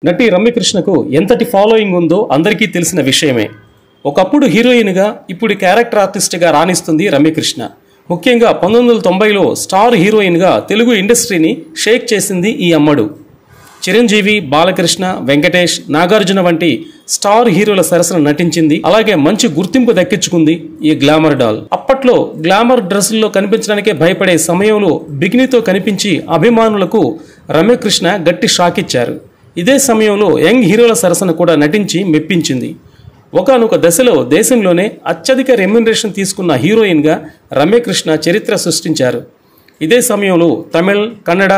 నటి రమ్యకృష్ణకు ఎంతటి ఫాలోయింగ్ ఉందో అందరికీ తెలిసిన విషయమే. ఒకప్పుడు హీరోయిన్గా, ఇప్పుడు క్యారెక్టర్ ఆర్టిస్ట్గా రాణిస్తుంది రమ్యకృష్ణ. ముఖ్యంగా 1990లో స్టార్ హీరోయిన్గా తెలుగు ఇండస్ట్రీని షేక్ చేసింది ఈ అమ్మడు. చిరంజీవి, బాలకృష్ణ, వెంకటేష్, నాగార్జున వంటి స్టార్ హీరోల సరసన నటించింది. అలాగే మంచి గుర్తింపు దక్కించుకుంది ఈ గ్లామర్ డాల్. అప్పట్లో గ్లామర్ డ్రెస్సుల్లో కనిపించడానికే భయపడే సమయంలో బికినీతో కనిపించి అభిమానులకు రమ్యకృష్ణ గట్టి షాక్ ఇచ్చారు. ఇదే సమయంలో యంగ్ హీరోల సరసన కూడా నటించి మెప్పించింది. ఒకానొక దశలో దేశంలోనే అత్యధిక రెమ్యునరేషన్ తీసుకున్న హీరోయిన్గా రమ్యకృష్ణ చరిత్ర సృష్టించారు. ఇదే సమయంలో తమిళ్, కన్నడ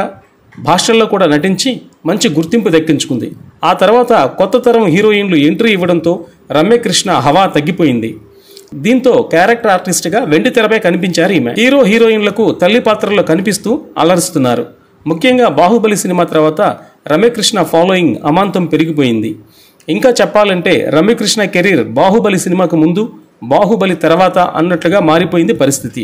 భాషల్లో కూడా నటించి మంచి గుర్తింపు దక్కించుకుంది. ఆ తర్వాత కొత్త తరం హీరోయిన్లు ఎంట్రీ ఇవ్వడంతో రమ్యకృష్ణ హవా తగ్గిపోయింది. దీంతో క్యారెక్టర్ ఆర్టిస్ట్గా వెండి తెరపై కనిపించారు ఈమె. హీరో హీరోయిన్లకు తల్లి పాత్రల్లో కనిపిస్తూ అలరిస్తున్నారు. ముఖ్యంగా బాహుబలి సినిమా తర్వాత రమ్యకృష్ణ ఫాలోయింగ్ అమాంతం పెరిగిపోయింది. ఇంకా చెప్పాలంటే రమ్యకృష్ణ కెరీర్ బాహుబలి సినిమాకు ముందు, బాహుబలి తర్వాత అన్నట్లుగా మారిపోయింది పరిస్థితి.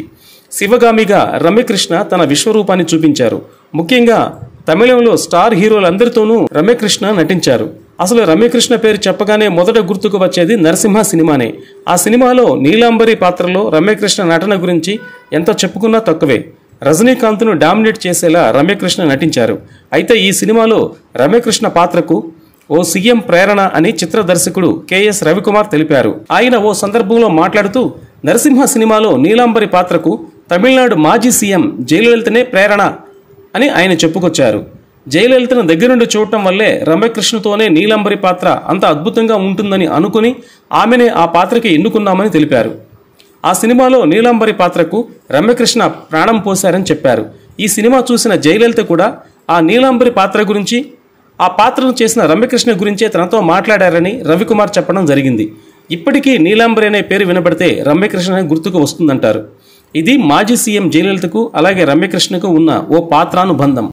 శివగామిగా రమ్యకృష్ణ తన విశ్వరూపాన్ని చూపించారు. ముఖ్యంగా తమిళంలో స్టార్ హీరోలందరితోనూ రమ్యకృష్ణ నటించారు. అసలు రమ్యకృష్ణ పేరు చెప్పగానే మొదట గుర్తుకు వచ్చేది నరసింహ సినిమానే. ఆ సినిమాలో నీలాంబరి పాత్రలో రమ్యకృష్ణ నటన గురించి ఎంత చెప్పుకున్నా తక్కువే. రజనీకాంత్ను డామినేట్ చేసేలా రమ్యకృష్ణ నటించారు. అయితే ఈ సినిమాలో రమ్యకృష్ణ పాత్రకు ఓ సీఎం ప్రేరణ అని చిత్ర దర్శకుడు కెఎస్ రవికుమార్ తెలిపారు. ఆయన ఓ సందర్భంలో మాట్లాడుతూ నరసింహ సినిమాలో నీలాంబరి పాత్రకు తమిళనాడు మాజీ సీఎం జయలలితనే ప్రేరణ అని ఆయన చెప్పుకొచ్చారు. జయలలితను దగ్గరుండి చూడటం వల్లే రమ్యకృష్ణతోనే నీలాంబరి పాత్ర అంత అద్భుతంగా ఉంటుందని అనుకుని ఆమెనే ఆ పాత్రకి ఎన్నుకున్నామని తెలిపారు. ఆ సినిమాలో నీలాంబరి పాత్రకు రమ్యకృష్ణ ప్రాణం పోశారని చెప్పారు. ఈ సినిమా చూసిన జయలలిత కూడా ఆ నీలాంబరి పాత్ర గురించి, ఆ పాత్రను చేసిన రమ్యకృష్ణ గురించే తనతో మాట్లాడారని రవికుమార్ చెప్పడం జరిగింది. ఇప్పటికీ నీలాంబరి అనే పేరు వినబడితే రమ్యకృష్ణ గుర్తుకు వస్తుందంటారు. ఇది మాజీ సీఎం జయలలితకు అలాగే రమ్యకృష్ణకు ఉన్న ఓ పాత్రానుబంధం.